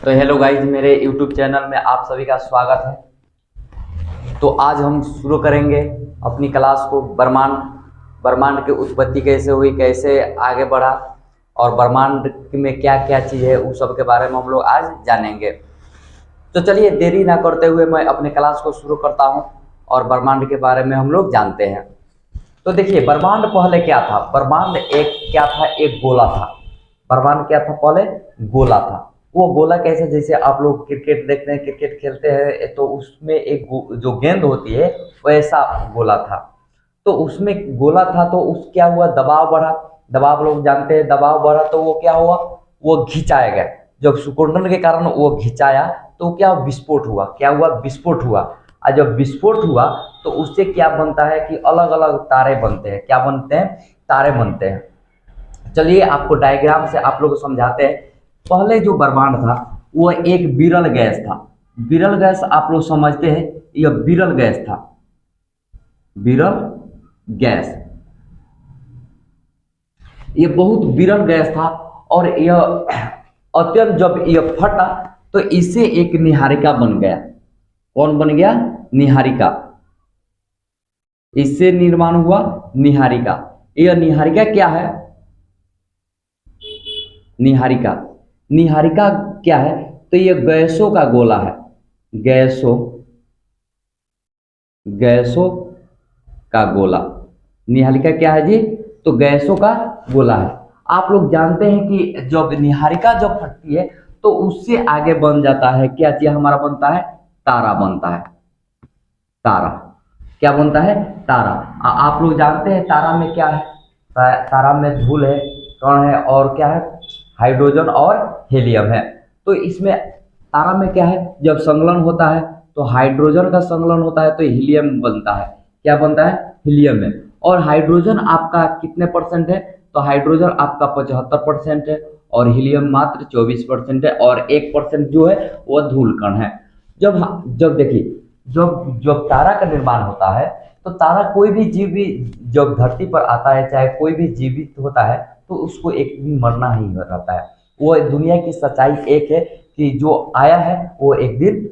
तो hello guys, मेरे YouTube channel में आप सभी का स्वागत है। तो आज हम शुरू करेंगे अपनी क्लास को ब्रह्मांड की उत्पत्ति कैसे हुई, कैसे आगे बढ़ा और ब्रह्मांड में क्या क्या चीज़ है उस सब के बारे में हम लोग आज जानेंगे। तो चलिए देरी ना करते हुए मैं अपने क्लास को शुरू करता हूं और ब्रह्मांड के बारे में हम लोग जानते हैं। तो देखिए, ब्रह्मांड पहले क्या था? ब्रह्मांड एक गोला था। ब्रह्मांड क्या था? पहले गोला था। वो गोला कैसे? जैसे आप लोग क्रिकेट देखते हैं, क्रिकेट खेलते हैं तो उसमें एक जो गेंद होती है वैसा गोला था। तो उसमें गोला था तो उस क्या हुआ, दबाव बढ़ा। दबाव लोग जानते हैं, दबाव बढ़ा तो वो क्या हुआ, वो खिंचाया गया। जब सुकुंडन के कारण वो खिंचाया तो क्या विस्फोट हुआ। क्या हुआ? विस्फोट हुआ। और जब विस्फोट हुआ तो उससे क्या बनता है कि अलग अलग तारे बनते हैं। क्या बनते हैं? तारे बनते हैं। चलिए आपको डायग्राम से आप लोग समझाते हैं। पहले जो ब्रह्मांड था वो एक विरल गैस था। विरल गैस आप लोग समझते हैं, यह विरल गैस था। विरल गैस, ये बहुत विरल गैस था। और यह अत्यंत, जब यह फटा तो इससे एक निहारिका बन गया। कौन बन गया? निहारिका। इससे निर्माण हुआ निहारिका। यह निहारिका क्या है? निहारिका क्या है? तो ये गैसों का गोला है। गैसों का गोला। निहारिका क्या है जी? तो गैसों का गोला है। आप लोग जानते हैं कि जब निहारिका जब फटती है तो उससे आगे बन जाता है क्या चीज हमारा? बनता है तारा। बनता है तारा। क्या बनता है? तारा। आप लोग जानते हैं तारा में क्या है? तारा में धूल है, कण है और क्या है? हाइड्रोजन और हीलियम है। तो इसमें तारा में क्या है? जब संलयन होता है तो हाइड्रोजन का संलयन होता है तो हीलियम बनता है। क्या बनता है? हीलियम है। और हाइड्रोजन आपका कितने परसेंट है? तो हाइड्रोजन आपका 75% है और हीलियम मात्र 24% है और 1% जो है वो धूल कण है। जब देखिए, जब जब तारा का निर्माण होता है तो तारा, कोई भी जीव भी जब धरती पर आता है, चाहे कोई भी जीवित होता है तो उसको एक दिन मरना ही रहता है। वो दुनिया की सच्चाई एक है कि जो आया है वो एक दिन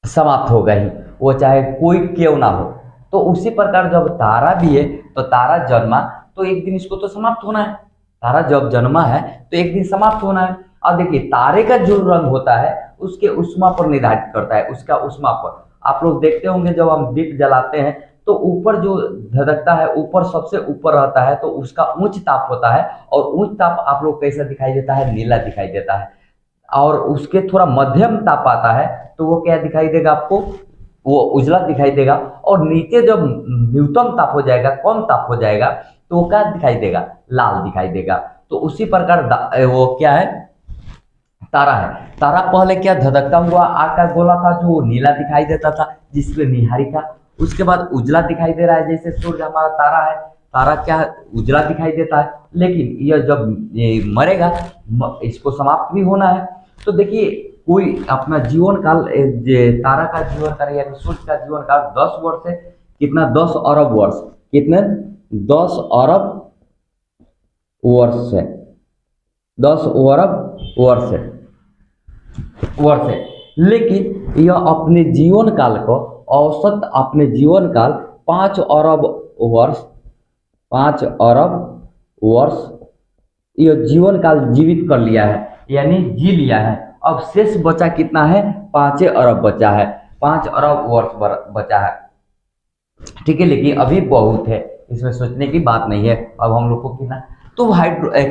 समाप्त होगा ही, वो चाहे कोई क्यों ना हो। तो उसी प्रकार जब तारा भी है तो तारा जन्मा तो एक दिन इसको तो समाप्त होना है। तारा जब जन्मा है तो एक दिन समाप्त होना है। और देखिए, तारे का जो रंग होता है उसके ऊष्मा पर निर्धारित करता है। उसका ऊष्मा पर आप लोग देखते होंगे, जब हम दीप जलाते हैं तो ऊपर जो धधकता है, ऊपर सबसे ऊपर रहता है तो उसका उच्च ताप होता है। और उच्च ताप आप लोग कैसा दिखाई देता है? नीला दिखाई देता है। और उसके थोड़ा मध्यम ताप आता है तो वो क्या दिखाई देगा आपको? वो उजला दिखाई देगा। और नीचे जब न्यूनतम ताप हो जाएगा, कम ताप हो जाएगा, तो वो क्या दिखाई देगा? लाल दिखाई देगा। तो उसी प्रकार वो क्या है? तारा है। तारा पहले क्या धधकता हुआ आग का गोला था जो नीला दिखाई देता था, जिसमें निहारिका। उसके बाद उजला दिखाई दे रहा है, जैसे सूर्य हमारा तारा है। तारा क्या है? उजला दिखाई देता है। लेकिन यह जब ये मरेगा, इसको समाप्त भी होना है। तो देखिए, कोई अपना जीवन काल, तारा का जीवन काल यानी सूर्य का जीवन काल 10 वर्ष है। कितना? 10 अरब वर्ष। कितने? 10 अरब वर्ष है। 10 अरब वर्ष है। लेकिन यह अपने जीवन काल को औसत, अपने जीवन काल 5 अरब वर्ष, 5 अरब वर्ष यह जीवन काल जीवित कर लिया है, यानी जी लिया है। अब शेष बचा कितना है? 5 अरब बचा है। 5 अरब वर्ष बचा है। ठीक है, लेकिन अभी बहुत है, इसमें सोचने की बात नहीं है। अब हम लोग को कितना, तो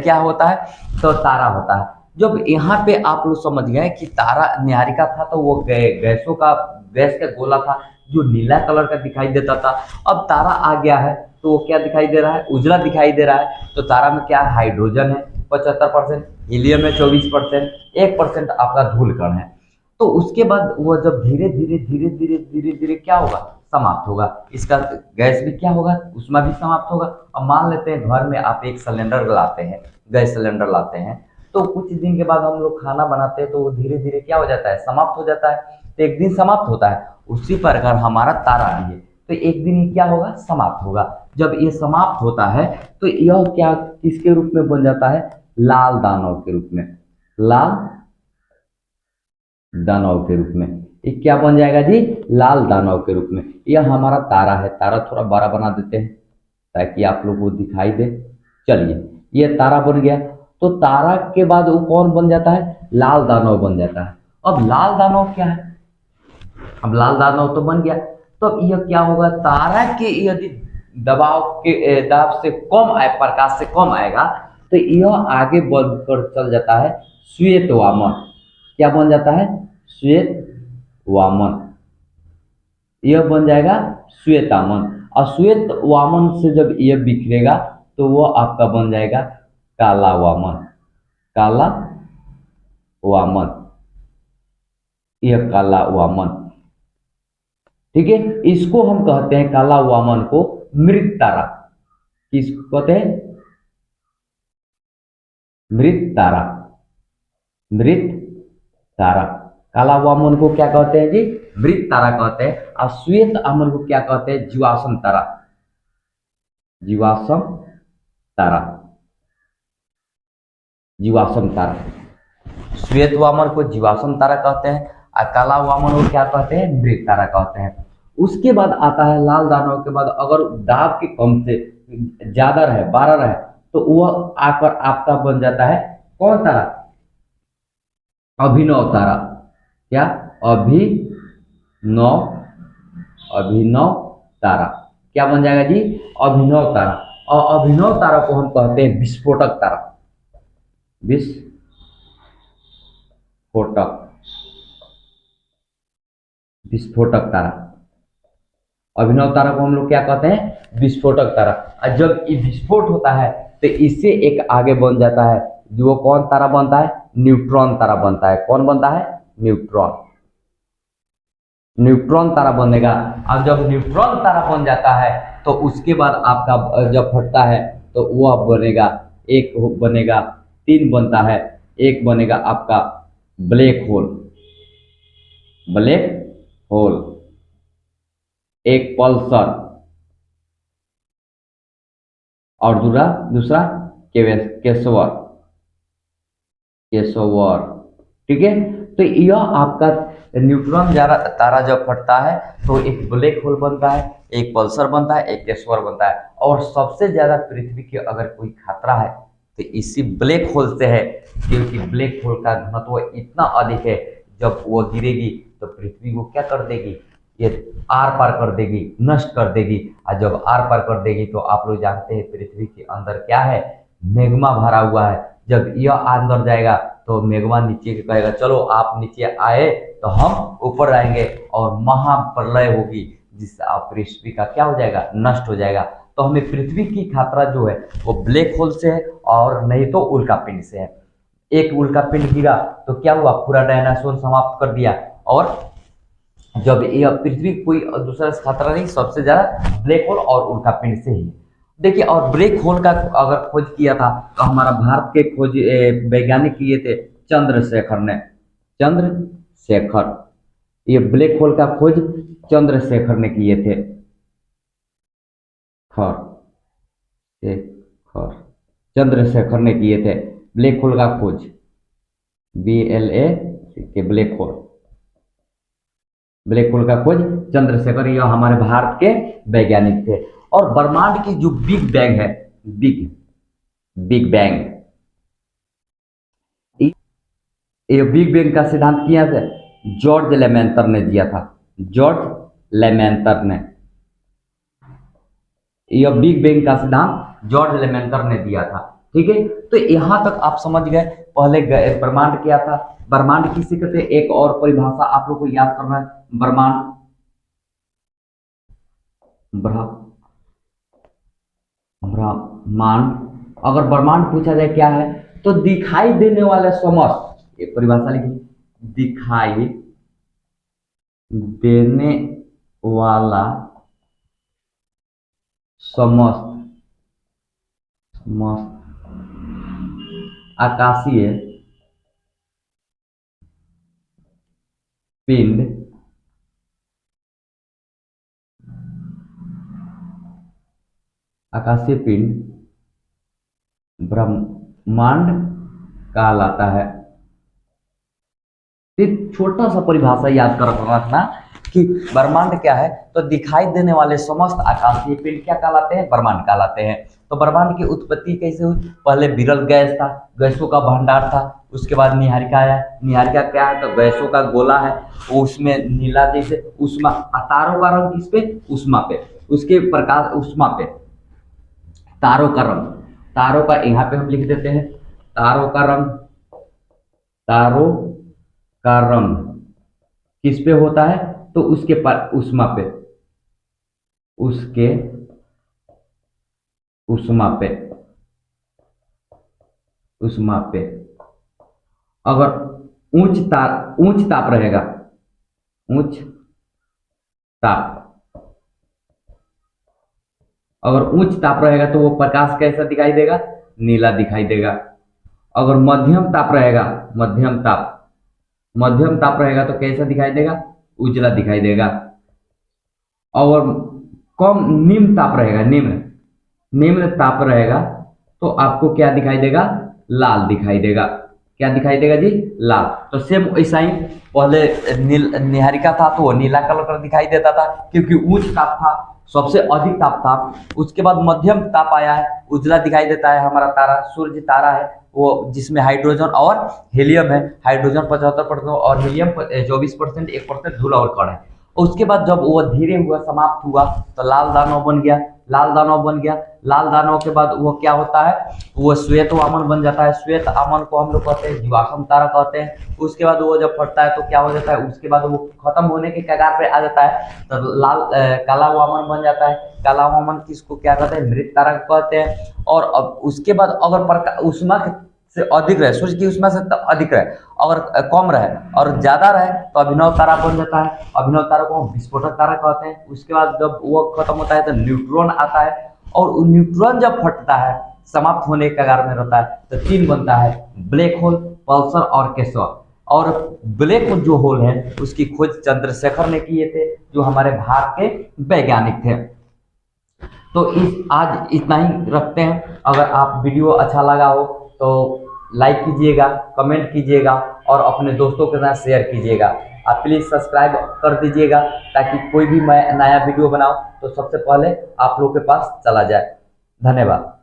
क्या होता है? तो तारा होता है। जब यहाँ पे आप लोग समझ गए कि तारा निहारिका था तो वो गैस का गोला था जो नीला कलर का दिखाई देता था। अब तारा आ गया है तो वो क्या दिखाई दे रहा है? उजला दिखाई दे रहा है। तो तारा में क्या? हाइड्रोजन है 75%, हीलियम है 24%, 1% आपका धूल कण है। तो उसके बाद वो जब धीरे धीरे धीरे धीरे धीरे धीरे क्या होगा? समाप्त होगा। इसका गैस भी क्या होगा? उसमें भी समाप्त होगा। अब मान लेते हैं घर में आप एक सिलेंडर लाते हैं, गैस सिलेंडर लाते हैं, तो कुछ दिन के बाद हम लोग खाना बनाते हैं तो वो धीरे धीरे क्या हो जाता है? समाप्त हो जाता है। तो एक दिन समाप्त होता है। उसी प्रकार हमारा तारा भी है, तो एक दिन ये क्या होगा? समाप्त होगा। जब ये समाप्त होता है तो यह क्या, किसके रूप में बन जाता है? लाल दानव के रूप में। लाल दानव के रूप में। ये क्या बन जाएगा जी? लाल दानव के रूप में। यह हमारा तारा है। तारा थोड़ा बड़ा बना देते हैं ताकि आप लोगों को दिखाई दे। चलिए, ये तारा बन गया। तो तारा के बाद वो कौन बन जाता है? लाल दानव बन जाता है। अब लाल दानव क्या है? अब लाल दानव तो बन गया। तो अब यह क्या होगा? तारा के यदि दबाव के दाब से कम आए, प्रकाश से कम आएगा, तो यह आगे बढ़कर चल जाता है श्वेत वामन। क्या बन जाता है? श्वेत वामन। यह बन जाएगा श्वेत वामन। और श्वेत वामन से जब यह बिखरेगा तो वह आपका बन जाएगा काला वामन। काला वामन, यह काला वामन। ठीक है, इसको हम कहते हैं, काला वामन को, मृत तारा। किसको कहते हैं? मृत तारा। मृत तारा। काला वामन को क्या कहते हैं जी? मृत तारा कहते हैं। और श्वेत वामन को क्या कहते हैं? जीवाश्म तारा। जीवाश्म तारा। जीवाश्म तारा। श्वेत वामन को जीवाश्म तारा कहते हैं और काला वामन को क्या कहते हैं? मृत तारा कहते हैं। उसके बाद आता है लाल दानव के बाद अगर दाब के कम से ज्यादा रहे, 12 रहे, तो वह आकर आपका बन जाता है कौन तारा? अभिनव तारा। क्या? अभिनव। अभिनव तारा। क्या बन जाएगा जी? अभिनव तारा। और अभिनव तारा को हम कहते हैं विस्फोटक तारा। विस्फोटक। विस्फोटक तारा। अभिनव तारा को हम लोग क्या कहते हैं? विस्फोटक तारा। और जब ये विस्फोट होता है तो इससे एक आगे बन जाता है, जो कौन तारा बनता है? न्यूट्रॉन तारा बनता है। कौन बनता है? न्यूट्रॉन। न्यूट्रॉन तारा बनेगा। अब जब न्यूट्रॉन तारा बन जाता है तो उसके बाद आपका जब फटता है तो वह बनेगा, एक बनेगा, 3 बनता है, एक बनेगा आपका ब्लैक होल। Black hole. एक पल्सर। और दूसरा केशवर। केशवर। ठीक है, तो यह आपका न्यूट्रॉन तारा जब फटता है तो एक ब्लैक होल बनता है, एक पल्सर बनता है, एक केशवर बनता है। और सबसे ज्यादा पृथ्वी के अगर कोई खतरा है तो इसी ब्लैक होल से है, क्योंकि ब्लैक होल का घनत्व इतना अधिक है, जब वो गिरेगी तो पृथ्वी को क्या कर देगी? ये आर पार कर देगी, नष्ट कर देगी। और जब आर पार कर देगी तो आप लोग जानते हैं पृथ्वी के अंदर क्या है? मैग्मा भरा हुआ है। जब यह अंदर जाएगा तो मैग्मा नीचे के कहेगा चलो आप नीचे आए तो हम ऊपर आएंगे, और महाप्रलय होगी जिससे आप पृथ्वी का क्या हो जाएगा? नष्ट हो जाएगा। तो हमें पृथ्वी की खतरा जो है वो ब्लैक होल से है, और नहीं तो उल्कापिंड से है। एक उल्कापिंड गिरा तो क्या हुआ? पूरा डायनासोर समाप्त कर दिया। और जब यह पृथ्वी कोई दूसरा खतरा नहीं, सबसे ज्यादा ब्लैक होल और उल्कापिंड से ही। देखिए, और ब्लैक होल का अगर खोज किया था तो हमारा भारत के खोज वैज्ञानिक किए थे चंद्रशेखर ने। चंद्रशेखर। ये ब्लैक होल का खोज चंद्रशेखर ने किए थे। खर शेखर। चंद्रशेखर ने किए थे ब्लैक होल का खोज। BLA के ब्लैक होल। ब्लैक होल का खोज चंद्रशेखर, यह हमारे भारत के वैज्ञानिक थे। और ब्रह्मांड की जो बिग बैंग है, बिग बैंग, ये बिग बैंग का सिद्धांत किया था जॉर्ज लेमेंतर ने दिया था। जॉर्ज लेमेंतर ने। यह बिग बैंग का सिद्धांत जॉर्ज लेमेंतर ने दिया था। ठीक है, तो यहां तक आप समझ गए। पहले ब्रह्मांड क्या था, ब्रह्मांड किसे कहते हैं, एक और परिभाषा आप लोग को याद करना है। ब्रह्मांड, ब्रह्मांड, अगर ब्रह्मांड पूछा जाए क्या है तो दिखाई देने वाले समस्त, ये परिभाषा लिखी, दिखाई देने वाला समस्त समस्त आकाशीय पिंड आकाशीय पिंड ब्रह्मांड कहलाता है। एक छोटा सा परिभाषा याद कर रखना कि ब्रह्मांड क्या है, तो दिखाई देने वाले समस्त आकाशीय पिंड क्या कहलाते हैं, ब्रह्मांड कहलाते हैं। तो ब्रह्मांड की उत्पत्ति कैसे हुई, पहले विरल गैस था, गैसों का भंडार था, उसके बाद निहारिका आया। निहारिका क्या है, तो गैसों का गोला है, वो उसमें नीला जैसे उष्मा, तारों का रंग किस पे, उष्मा पे, उसके प्रकाश उष्मा पे, तारों का रंग, तारों का यहाँ पे हम लिख देते हैं, तारों का रंग, तारों का रंग किस पे होता है, तो उसके पर उष्मा पे, उसके उष्मा पे, उष्मा पे। अगर उच्च ताप रहेगा, उच्च ताप, अगर उच्च ताप रहेगा तो वो प्रकाश कैसा दिखाई देगा, नीला दिखाई देगा। अगर मध्यम ताप रहेगा, मध्यम ताप, मध्यम ताप रहेगा तो कैसा दिखाई देगा, उजला दिखाई देगा। और कम निम्न ताप रहेगा, निम्न निम्न ताप रहेगा तो आपको क्या दिखाई देगा, लाल दिखाई देगा। क्या दिखाई देगा जी, लाल। तो सेम ऐसा ही पहले निहारिका था तो वो नीला कलर का दिखाई देता था क्योंकि उच्च ताप था, सबसे अधिक ताप था। उसके बाद मध्यम ताप आया है, उजला दिखाई देता है। हमारा तारा सूर्य तारा है, वो जिसमें हाइड्रोजन और हीलियम है, हाइड्रोजन 75% और हीलियम 24%, 1% धूल और कण है। उसके बाद जब वो धीरे हुआ, समाप्त हुआ, तो लाल दानव बन गया, लाल दानव बन गया। लाल दानव के बाद वो क्या होता है, वो श्वेत वामन बन जाता है। श्वेत आमन को हम लोग कहते हैं जीवाश्म तारा कहते हैं। उसके बाद वो जब फटता है तो क्या हो जाता है, उसके बाद वो खत्म होने के कगार पे आ जाता है, तो काला वामन बन जाता है। काला वामन किसको क्या कहते हैं, मृत तारा कहते हैं। और अब उसके बाद अगर उष्मा से अधिक रहे, सूर्य की उष्मा से अधिक रहे, अगर कम रहे और ज्यादा रहे तो अभिनव तारा बन जाता है। अभिनव तारा को हम विस्फोटक तारा कहते हैं। उसके बाद जब वो खत्म होता है तो न्यूट्रॉन आता है, और न्यूट्रॉन जब फटता है, समाप्त होने के कगार में रहता है, तो तीन बनता है, ब्लैक होल, पल्सर और केशव। और ब्लैक जो होल है उसकी खोज चंद्रशेखर ने किए थे, जो हमारे भारत के वैज्ञानिक थे। तो आज इतना ही रखते हैं। अगर आप वीडियो अच्छा लगा हो तो लाइक कीजिएगा, कमेंट कीजिएगा और अपने दोस्तों के साथ शेयर कीजिएगा। आप प्लीज़ सब्सक्राइब कर दीजिएगा ताकि कोई भी मैं नया वीडियो बनाऊं तो सबसे पहले आप लोग के पास चला जाए। धन्यवाद।